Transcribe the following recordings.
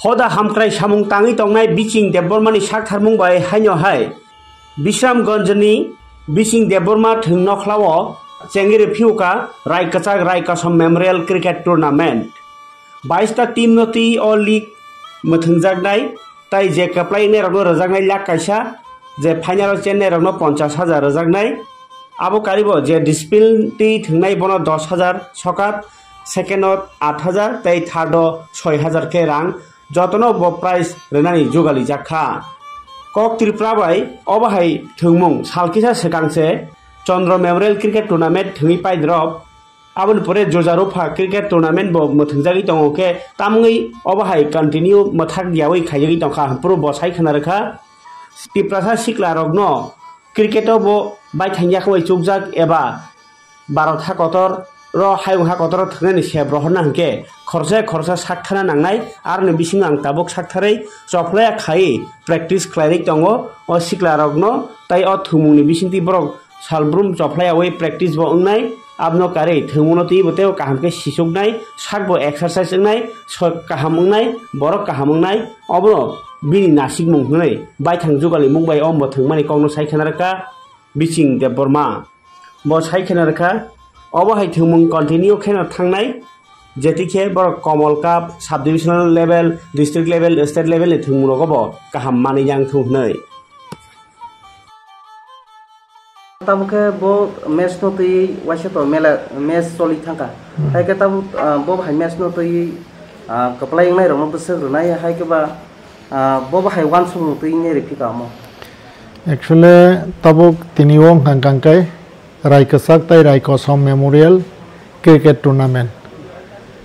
Hoda hamkrai samung tangi tongnai Bising Debormani saktarmung bai haino hai Bisramganjni Bising Deborma thung nokhlawo Chengiri Phiuka Raikachak Raikasam Memorial Cricket Tournament 22 team noti o league muthungjaknai tai je kaplai ne rogno rojaknai lak kaisa je final chenne rogno 50,000 rojaknai abo karibo je discipline ti thungnai bono 10,000 sokat second 8,000 tai third 6,000 ke rang jotono bo prize renani jogali jakha kok tripura bai obahai thungmung salkisa sekangse Chandra Memorial Cricket Tournament thungi pai drop abon pore jojarofa cricket tournament bo muthungjagi tongo ke tamngi obahai continue mathak diawai khaijagi tongkha puro bosai khana rakha tiprasa sikla rogno cricket bo bai thangya khoi chukjak eba 12 kotor ro hayungha kotor thunani sebro hona hangke khorsa sakthana nangnai arne bising ang tabok sakthare chokla khai practice khlairik tongo o sikla rogno tai o thumungni bisingti borok salbrum chokla away practice bo ungnai abno kare thumuno ti boteo kahamke sisuknai sakbo exercise ungnai kahamungnai borok kahamungnai obno bini nasik mungnai bai thangjugali mungbai ombo thungmani kongno saikhanaraka Bising Deborma bo saikhanaraka obo hai thumung continue khena thangnai jetike borok Komol Cup sub divisional level district level state level ni thumuno go kaham mani yang thungnai tabuke bo match no tui wase to mela match soli thangka hai ke tabu bo hai match no tui kaplai ngai rong no se runai hai ke ba bo hai wan sum tui ne rifika mo actually tabuk tiniwong hangkang kai Raikasak tai Raikasam Memorial Cricket Tournament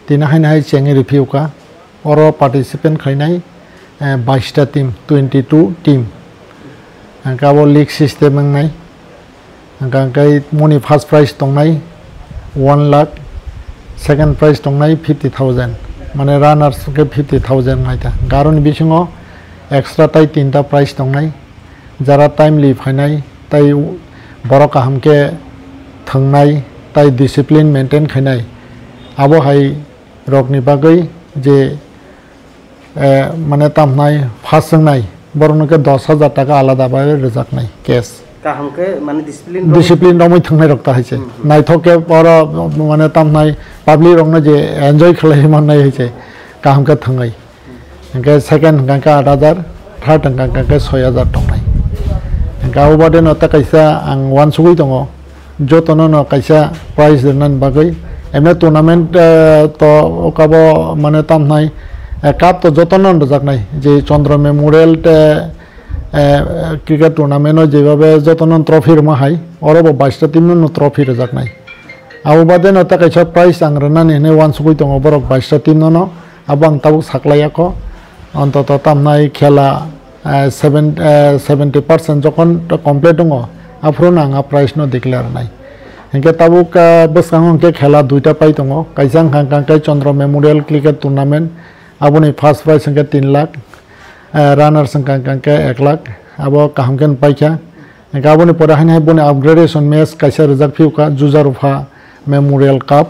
tina hai chengi review ka oro participant khainai 22 ta team 22 team angka bo league system ngai angka kai moni first prize tongnai 1 lakh second prize tongnai 50,000 mane runners ke 50,000 ngai ta garon bisingo extra tai 3 ta prize tongnai jara timely phainai tai borok hamke thangnai tai discipline maintain khainai abo hai rokni bagai je mane tamnai first ngai borno ke 10,000 taka alada bai rejaknai cash kahamke mane discipline romoi thangnai rokta haise naithoke boro mane tamnai public rongna je enjoy khlai manai haise kahamke thangai engke second gangka 8,000 third gangka ke 6,000 tongnai engka obade no ta kaisa ang wan sugui tongo jotono no kaisa prize nan bagai emne tournament to okabo mane tamnai cup to jotono jaknai je Chandra Memorial te cricket tournament jebabe jotono trophy ma hai orobo 22 ta team no trophy jaknai abo bade no ta kaisa prize ang ranani ne wan sugui tongo borok 22 ta team no abang tabuk saklaya ko অন্তত তামনাই খেলা 70% যখন complete দङ আফ্রো নাঙা prize ন declare নাই এনকে তাবুক বসকাংকে খেলা দুইটা পাই দङ কাইজাং হাংকাংকাই চন্দ্র মেমোরিয়াল ক্রিকেট টুর্নামেন্ট আবনি ফার্স্ট প্রাইজ এনকে 3 লাখ রানার সংকাংকাংকে 1 লাখ আবো কাহামকেন পাইকা এনকে আবনি পরাহানি হাবনি আপগ্রেডেশন ম্যাচ কাইসা রিজার্ভ ফিউকা জুজারুফা মেমোরিয়াল কাপ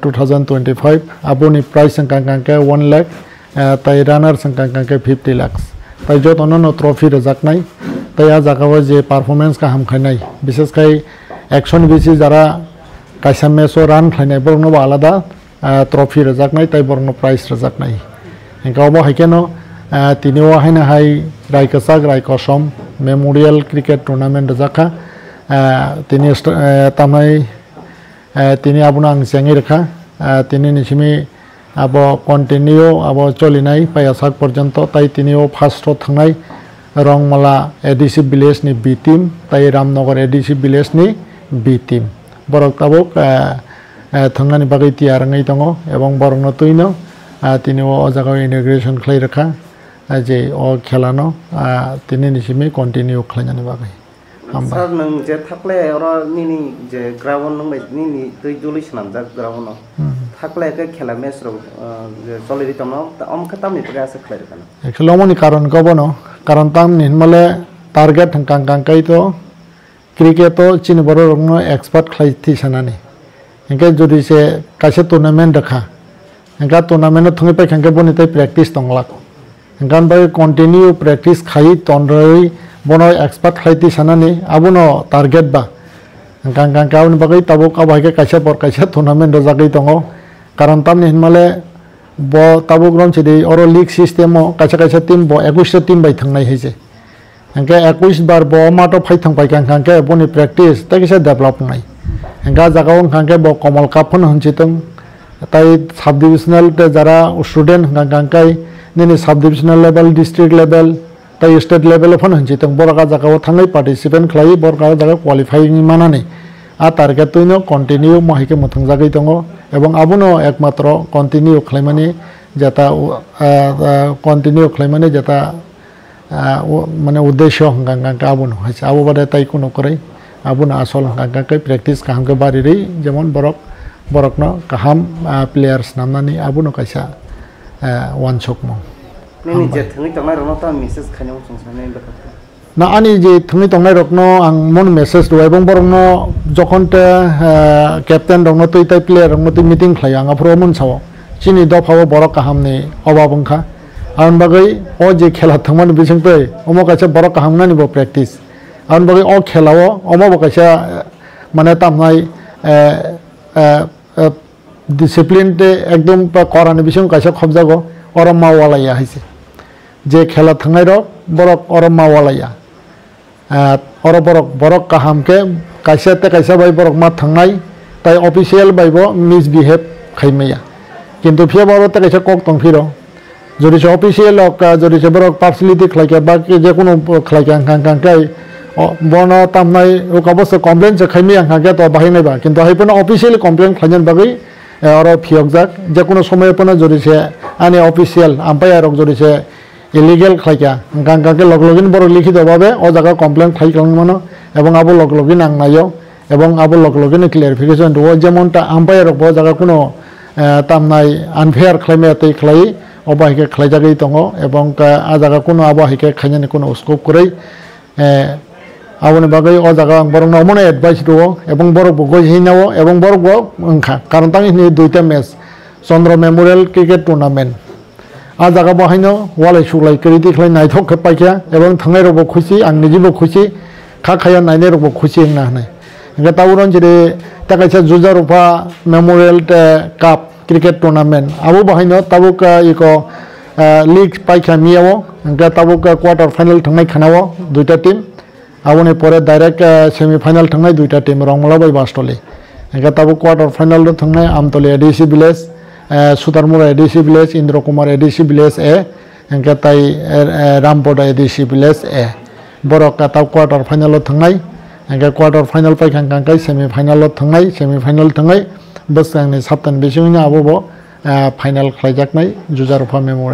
2025 আবনি প্রাইজ সংকাংকাংকে 1 lakh tai runner sangkangke 50 lakhs tai jotono no trophy rejaknai tai a jagao je performance ka hamkhainai bishes kai action bisi jara kaisa meso run khainai borno alada trophy rejaknai tai borno prize rejaknai engkau haikeno tiniwa haina hai Raikasak Raikasam Memorial Cricket Tournament rejakha tini tamai tini abunang sengi rekha tini nisimi abo continue abo cholinai payasak porjonto tai tinio first thangnai rongmala adc village ni b team tai Ramnagar adc village ni b team borok tabok thangnani bagai tiar ngai tongo ebong borokno tuino tinio o jaga inauguration khlai rakha je o khelano tini nisimi continue khlainani bagai sir nang je thakle ora nini je ground nang nini tui juli snamjak ground থাকলে কে খেলা match র চলে দিতাম না অম খতাম নি প্রয়াস খেলে কেন খেলমনি কারণ কবনো কারণ তাম নিনমালে টার্গেট কাংকাংকাই তো ক্রিকেট চিনি বড় রংনো এক্সপার্ট খাইতি সানানি একে যদি সে কাছে টুর্নামেন্ট রাখা hingga tournament thungi pai khangke boni tai practice tonglak hinggan bai continue practice khai tonroi bono expert khaiti sanani abuno target ba hinggan kaun bagai tabuk abai ke kaisa por kaisa tournament do jagai tongo karon tamni hinmale bo tabuk rom chidi oro league system o kaisa team bo 21 team bai thangnai heje hingga 21 bar bo mato phai thang pai khangke boni practice ta kisa develop nai hingga jagao khangke bo komal cup phon hunchitong tai sub divisional te jara student hingkai nini sub divisional level district level tai state level phon hunchitong boraka jagao thangai participant khlai boraka jaga qualify ni manani a target tuino continue mohike muthang jagai tongo ebong abuno ekmatro continue khlaimani jata continue khlaimani jata mane uddesho hingka abuno hacha abu bade tai kuno korai abuno asol hingka practice kaham ke bari rei jemon borokno kaham players namnani abuno kaisa one shot mo nini je thungi tongnai rokno ta message khainong sungsane bakate na ani je thungi tongnai rokno ang mon message do ebong borokno jokhon te captain rokno tui tai player rokno tui meeting khlai ang apro mon sawo chini do phawo borok kaham ni obabongkha आउन बागै ओ जे खेला थंगमान बिसंग पे ओमो कासे बरक काहामनानि बो practice आउन बागै ओ खेलाओ ओमो बो कासे माने तामनाय डिसिप्लिन ते एकदम करानि बिसंग कासे खबजागो अरम मावालाया हाइसे जे खेला थंगाय र बरक अरम मावालाया अर बरक काहाम के कासे ते कासे बाय बरक मा थंगाय ताय ऑफिशियल बायबो मिसबिहेव खायमेया किन्तु फिया बारो ते कासे कक तंफिरो যদি সে অফিসিয়াল যদি সে বড় পার্সিয়ালিটি খাইকে বাকি যে কোনো খাইকে আঙ্কাঙ্কাই বন তামনাই অবশ্য কমপ্লেন যে খাইমি আঙ্কাঙ্কে তো বাহিনাইবা কিন্তু হাইপনা অফিসিয়ালি কমপ্লেন খাইজান বাকি আর ফিয়ক যাক যে কোনো সময় পনা যদি সে আনি অফিসিয়াল আম্পায়ারক যদি সে ইলিগেল খাইকা আঙ্কাঙ্কাকে লগলগিন বড় লিখিতভাবে ও জায়গা কমপ্লেন খাইকাং মানো এবং আবু লগলগিন আংনাইও এবং আবু লগলগিন ক্লিয়ারিফিকেশন ও যেমনটা আম্পায়ারক বড় জায়গা কোনো তামনাই আনফেয়ার খাইমে তাই খাই অবাহিকে খাই জায়গায় দङ এবং আ জায়গা কোনো আবহাওয়াকে খাইজানি কোনো স্কোপ করে আবনি বাগৈ ও জায়গা বরং অমনে এডভাইস দङ এবং বড় গৈ হিনাও এবং বড় ওংখা কারণ তাই দুইটা ম্যাচ চন্দ্র মেমোরিয়াল ক্রিকেট টুর্নামেন্ট আ জায়গা বাহাইনো ওয়ালাই সুলাই করিতি খাই নাইথক পাইকা এবং থাঙ্গাই রব খুশি আং নিজেবো খুশি খা খায়া নাইনে রব খুশি হংনা হানাই হংকা তাউরন যেরে তাকাইছা জুজারুফা মেমোরিয়াল কাপ क्रिकेट टूर्नामेंट आबो बाहायनो ताबुक इको लीग पाइखा मियावो हंका ताबुक क्वार्टर फाइनल थांनाय खानावो दुइटा टीम आबोनि परे डाइरेक्ट सेमिफाइनल थांनाय दुइटा टीम रंगला बाय बास्टले हंका ताबुक क्वार्टर फाइनल रो थांनाय आमतले ADC village Sutarmura ADC village Indra Kumar ADC village ए हंका ताई रामपोडा एडीसी विलेज ए बरक ताब क्वार्टर फाइनल रो थांनाय हंका क्वार्टर फाइनल पाइखांकाय सेमिफाइनल रो थांनाय बस आंनि साप्तान बेसिङैनो आबो फाइनाल खालायजाकनाय जुजारफा मेमोरियल